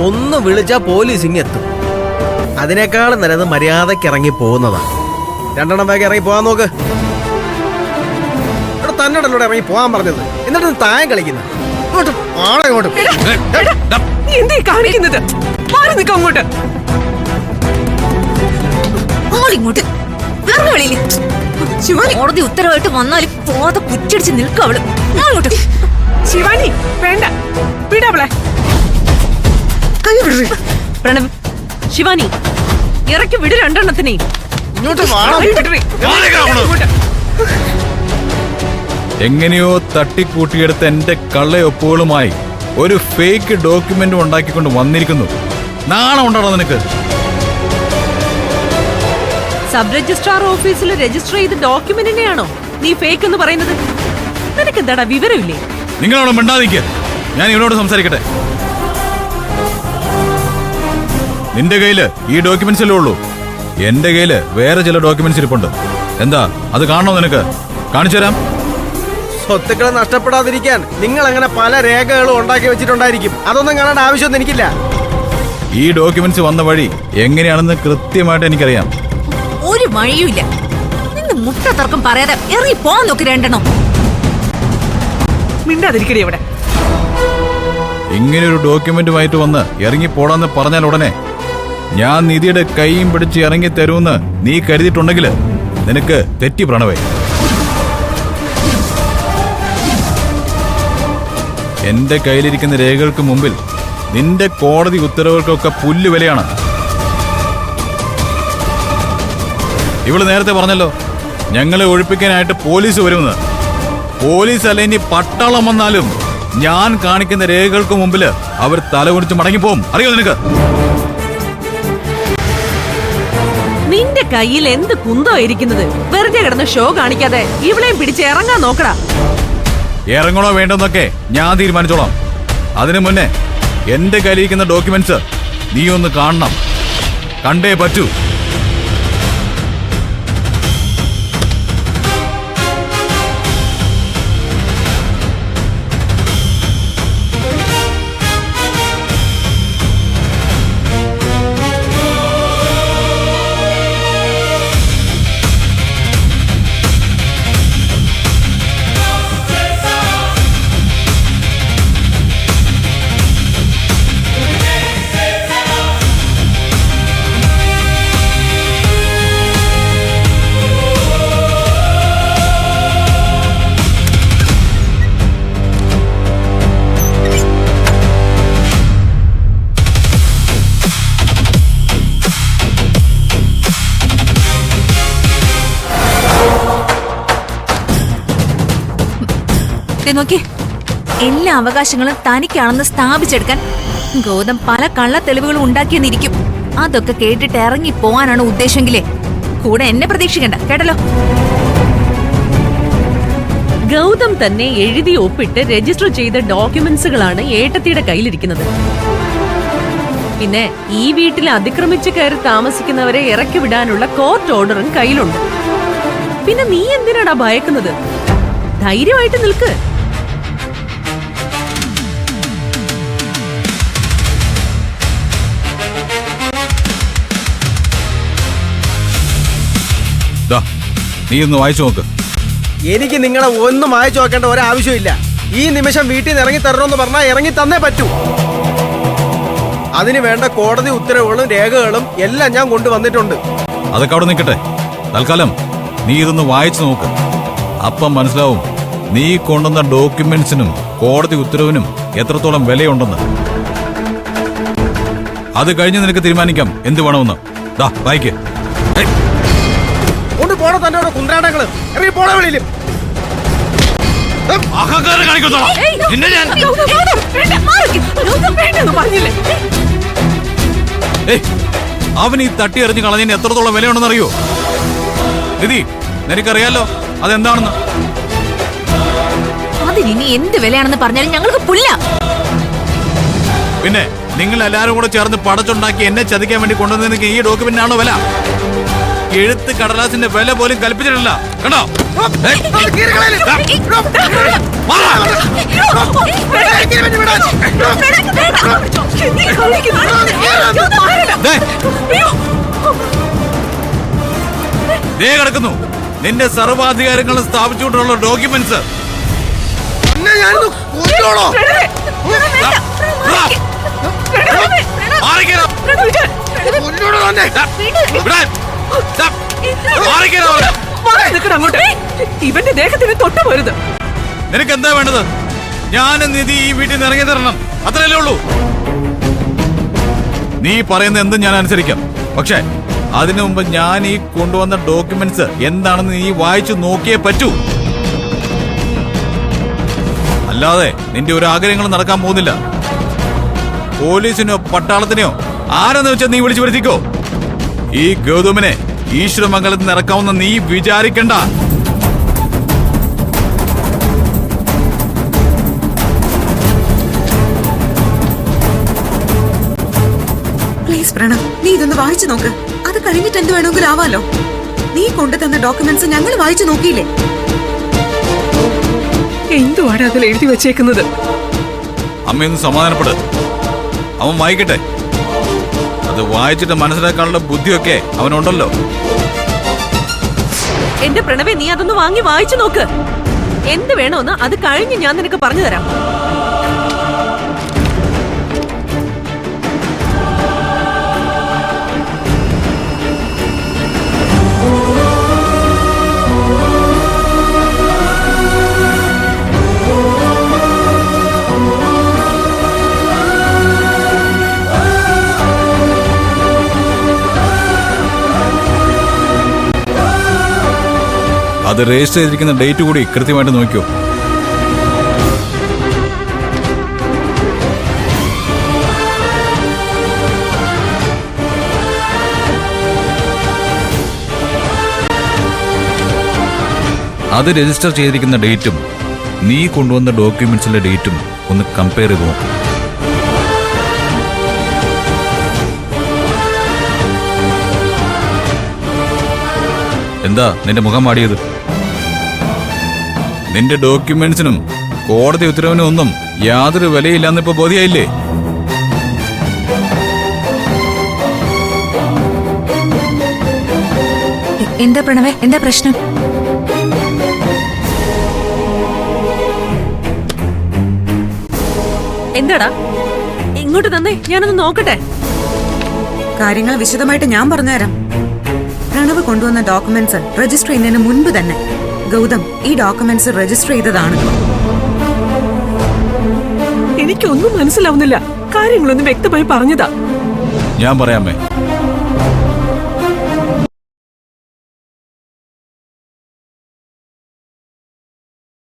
ഒന്ന് വിളിച്ചാ പോലീസ് ഇങ്ങെത്തും. അതിനേക്കാളും നല്ലത് മര്യാദയ്ക്ക് ഇറങ്ങി പോകുന്നതാ. രണ്ടെണ്ണം വേഗം ഇറങ്ങി പോകാൻ നോക്ക്. ഇവിടെ തന്നോടല്ലോ ഇറങ്ങി പോകാൻ പറഞ്ഞത്, എന്നിട്ട് താഴെ കളിക്കുന്ന ഇങ്ങോട്ട് ആളെ ഇങ്ങോട്ട്. എന്തേ കാണിക്കുന്നത്? മാറി നിൽക്കാം അങ്ങോട്ട്. ഇങ്ങോട്ട് കോടതി ഉത്തരവായിട്ട് വന്നാലും പോതെ കുറ്റടിച്ച് നിൽക്കും അവള്. അങ്ങോട്ട് ശിവാനി വേണ്ട, വിടവളെ. പ്രണവ്, ശിവാനി ഇറക്കി വിട് രണ്ടെണ്ണത്തിനെ. എങ്ങനെയോ തട്ടിക്കൂട്ടിയെടുത്ത എന്റെ കള്ളയൊപ്പുകളുമായി ഒരു ഫേക്ക് ഡോക്യുമെന്റ് ഉണ്ടാക്കിക്കൊണ്ട് വന്നിരിക്കുന്നു. നാണം ഉണ്ടാണോ നിനക്ക്? സബ് രജിസ്ട്രാർ ഓഫീസിൽ രജിസ്റ്റർ ചെയ്ത ഡോക്യുമെന്റിനെയാണോ നീ ഫേക്ക് എന്ന് പറയുന്നത്? നിനക്ക് എന്താടാ വിവരമില്ലേ? നിങ്ങളോട് മിണ്ടാതിരിക്കുക, ഞാൻ ഇവനോട് സംസാരിക്കട്ടെ. നിന്റെ കയ്യില് ഈ ഡോക്യുമെന്റ്സ് അല്ലേ ഉള്ളൂ, എന്റെ കയ്യില് വേറെ ചില ഡോക്യുമെന്റ്സ് ഇരിപ്പുണ്ട്. എന്താ അത് കാണണോ നിനക്ക്? കാണിച്ചു തരാം. സ്വത്തുക്കൾ നഷ്ടപ്പെടാതിരിക്കാൻ നിങ്ങൾ അങ്ങനെ പല രേഖകളും ഉണ്ടാക്കി വെച്ചിട്ടുണ്ടായിരിക്കും. അതൊന്നും കാണേണ്ട ആവശ്യമൊന്നും എനിക്കില്ല. ഈ ഡോക്യുമെന്റ്സ് വന്ന വഴി എങ്ങനെയാണെന്ന് കൃത്യമായിട്ട് എനിക്കറിയാം. ഒരു വഴിയുമില്ല. നിന്ന് മുട്ട തർക്കം പറയാതെ ഇറങ്ങി പോവാൻ നോക്കി രണ്ടെണ്ണം. മിണ്ടാതിരിക്കടി അവിടെ. ഇങ്ങനെ ഒരു ഡോക്യുമെന്റുമായിട്ട് വന്ന് ഇറങ്ങി പോടാന്ന് പറഞ്ഞാൽ ഉടനെ ഞാൻ നിധിയുടെ കൈയും പിടിച്ച് ഇറങ്ങി തരുമെന്ന് നീ കരുതിയിട്ടുണ്ടെങ്കിൽ നിനക്ക് തെറ്റി പ്രണവേ. എന്റെ കയ്യിലിരിക്കുന്ന രേഖകൾക്ക് മുമ്പിൽ നിന്റെ കോടതി ഉത്തരവുകൾക്കൊക്കെ പുല്ല് വിലയാണ്. ഇവള് നേരത്തെ പറഞ്ഞല്ലോ ഞങ്ങളെ ഒഴിപ്പിക്കാനായിട്ട് പോലീസ് വരുമെന്ന്. പോലീസ് അല്ല ഇനി പട്ടാളം വന്നാലും ഞാൻ കാണിക്കുന്ന രേഖകൾക്ക് മുമ്പിൽ അവർ തലകുനിച്ച് മടങ്ങിപ്പോവും. അറിയോ നിനക്ക്? നിന്റെ കയ്യിൽ എന്ത് കുന്തോ ഇരിക്കുന്നത്? വെറുതെ കിടന്ന് ഷോ കാണിക്കാതെ ഇവളെയും പിടിച്ച് ഇറങ്ങാൻ നോക്കടാ. ഇറങ്ങണോ വേണ്ടെന്നൊക്കെ ഞാൻ തീരുമാനിച്ചോളാം. അതിനു മുന്നേ എന്റെ കയ്യിലിരിക്കുന്ന ഡോക്യുമെന്റ്സ് നീ ഒന്ന് കാണണം. കണ്ടേ പറ്റൂ. നോക്കി, എല്ലാ അവകാശങ്ങളും തനിക്കാണെന്ന് സ്ഥാപിച്ചെടുക്കാൻ ഗൗതം പല കള്ള തെളിവുകളും ഉണ്ടാക്കിയെന്നിരിക്കും. അതൊക്കെ കേട്ടിട്ട് ഇറങ്ങി പോവാനാണ് ഉദ്ദേശമെങ്കിലേ കൂടെ എന്നെ പ്രതീക്ഷിക്കണ്ട, കേട്ടല്ലോ. ഗൗതം തന്നെ എഴുതി ഒപ്പിട്ട് രജിസ്റ്റർ ചെയ്ത ഡോക്യുമെന്റ്സുകളാണ് ഏട്ടത്തിയുടെ കയ്യിലിരിക്കുന്നത്. പിന്നെ ഈ വീട്ടിൽ അതിക്രമിച്ച് കയറി താമസിക്കുന്നവരെ ഇറക്കി വിടാനുള്ള കോർട്ട് ഓർഡറും കയ്യിലുണ്ട്. പിന്നെ നീ എന്തിനാടാ ഭയക്കുന്നത്? ധൈര്യമായിട്ട് നിൽക്ക്. നീ ഒന്ന് വായിച്ചു നോക്ക്. എനിക്ക് നിങ്ങളെ ഒന്നും വായിച്ചു നോക്കേണ്ട ഒരാവശ്യമില്ല. ഈ നിമിഷം വീട്ടിൽ നിന്ന് ഇറങ്ങി തരണമെന്ന് പറഞ്ഞാൽ ഇറങ്ങി തന്നേ പറ്റൂ. അതിന് വേണ്ട കോടതി ഉത്തരവുകളും രേഖകളും എല്ലാം ഞാൻ കൊണ്ടുവന്നിട്ടുണ്ട്. അതൊക്കെ അവിടെ നിൽക്കട്ടെ. തൽക്കാലം നീ ഇതൊന്ന് വായിച്ചു നോക്ക്. അപ്പം മനസ്സിലാവും നീ കൊണ്ടുവന്ന ഡോക്യുമെന്റ്സിനും കോടതി ഉത്തരവിനും എത്രത്തോളം വിലയുണ്ടെന്ന്. അത് കഴിഞ്ഞ് നിനക്ക് തീരുമാനിക്കാം എന്ത് വേണമെന്ന്. വായിക്ക്. പോണ തന്നെ കുന്ത്രാടങ്ങള് ഇറങ്ങി പോണ വെളിയിലും അവൻ ഈ തട്ടി എറിഞ്ഞ് കളഞ്ഞതിന് എത്രത്തോളം വിലയുണ്ടെന്ന് അറിയോ നിധി? നിനക്കറിയാലോ അതെന്താണെന്ന്. അതിനി എന്ത് വിലയാണെന്ന് പറഞ്ഞാലും ഞങ്ങൾക്ക് പുല്ല. പിന്നെ നിങ്ങൾ എല്ലാരും കൂടെ ചേർന്ന് പടച്ചുണ്ടാക്കി എന്നെ ചതിക്കാൻ വേണ്ടി കൊണ്ടുവന്നെങ്കിൽ ഈ ഡോക്യുമെന്റിനാണോ വില? എഴുത്ത് കടലാസിന്റെ വില പോലും കൽപ്പിച്ചിട്ടില്ല. കണ്ടോ? ദേ. ദേ കിടക്കുന്നു നിന്റെ സർവാധികാരങ്ങളും സ്ഥാപിച്ചുകൊണ്ടുള്ള ഡോക്യുമെന്റ്സ്. എന്നെ ഞാനിന്ന് കൊല്ലുവാണോ? കൊല്ലുവാണോ തന്നെ? ഇവന്റെ ദേഹത്തിന് തൊട്ടു പോരുത്. നിനക്ക് എന്താ വേണ്ടത്? ഞാനും നിധി ഈ വീട്ടിൽ നിന്ന് ഇറങ്ങി തരണം, അത്രയല്ലേ ഉള്ളൂ. നീ പറയുന്ന എന്തും ഞാൻ അനുസരിക്കാം. പക്ഷേ അതിനു മുമ്പ് ഞാൻ ഈ കൊണ്ടുവന്ന ഡോക്യുമെന്റ്സ് എന്താണെന്ന് നീ വായിച്ചു നോക്കിയേ പറ്റൂ. അല്ലാതെ നിന്റെ ഒരു ആഗ്രഹങ്ങളും നടക്കാൻ പോകുന്നില്ല. പോലീസിനോ പട്ടാളത്തിനെയോ ആരെന്ന് വെച്ചാൽ നീ വിളിച്ചു വരുത്തിക്കോ. ഈ ഗൗതമിനെ ഈശ്വരമംഗലത്തിൽ നിന്ന് ഇറക്കാവുന്ന നീ വിചാരിക്കണ്ട. പ്ലീസ് പ്രണവ്, നീ ഇതൊന്ന് വായിച്ചു നോക്ക്. അത് കഴിഞ്ഞിട്ട് എന്ത് വേണമെങ്കിലും ആവാലോ. നീ കൊണ്ടുതന്ന ഡോക്യുമെന്റ്സ് ഞങ്ങൾ വായിച്ചു നോക്കിയില്ലേ? എന്തുവാണ് അതിൽ എഴുതി വെച്ചേക്കുന്നത്? അമ്മയൊന്ന് സമാധാനപ്പെട്. അവൻ വായിക്കട്ടെ. അത് വായിച്ചിട്ട് മനസ്സിലാക്കാനുള്ള ബുദ്ധിയൊക്കെ അവനുണ്ടല്ലോ. എന്റെ പ്രണവേ, നീ അതൊന്ന് വാങ്ങി വായിച്ചു നോക്ക്. എന്ത് വേണോന്ന് അത് കഴിഞ്ഞ് ഞാൻ നിനക്ക് പറഞ്ഞു തരാം. അത് രജിസ്റ്റർ ചെയ്തിരിക്കുന്ന ഡേറ്റ് കൂടി കൃത്യമായിട്ട് നോക്കിയോ. അത് രജിസ്റ്റർ ചെയ്തിരിക്കുന്ന ഡേറ്റും നീ കൊണ്ടുവന്ന ഡോക്യുമെന്റ്സിലെ ഡേറ്റും ഒന്ന് കമ്പയർ ചെയ്ത് നോക്കും. എന്താ നിന്റെ മുഖം മാടിയത്? നിന്റെ ഡോക്യുമെന്റ്സിനും കോടതി ഉത്തരവിനും ഒന്നും യാതൊരു വിലയില്ലാന്ന് ഇപ്പൊ ബോധ്യായില്ലേ? എന്താ പ്രണവേ, എന്താ പ്രശ്നം? എന്താടാ? ഇങ്ങോട്ട് തന്നെ, ഞാനൊന്ന് നോക്കട്ടെ. കാര്യങ്ങൾ വിശദമായിട്ട് ഞാൻ പറഞ്ഞുതരാം. പ്രണവ് കൊണ്ടുവന്ന ഡോക്യുമെന്റ്സ് രജിസ്റ്റർ ചെയ്യുന്നതിന് മുൻപ് തന്നെ ഗൗതം ഈ ഡോക്യുമെന്റ്സ് രജിസ്റ്റർ ചെയ്തതാണ്. എനിക്കൊന്നും മനസ്സിലാവുന്നില്ല. കാര്യങ്ങളൊന്നും വ്യക്തമായി പറഞ്ഞതാ. ഞാൻ പറയാമേ.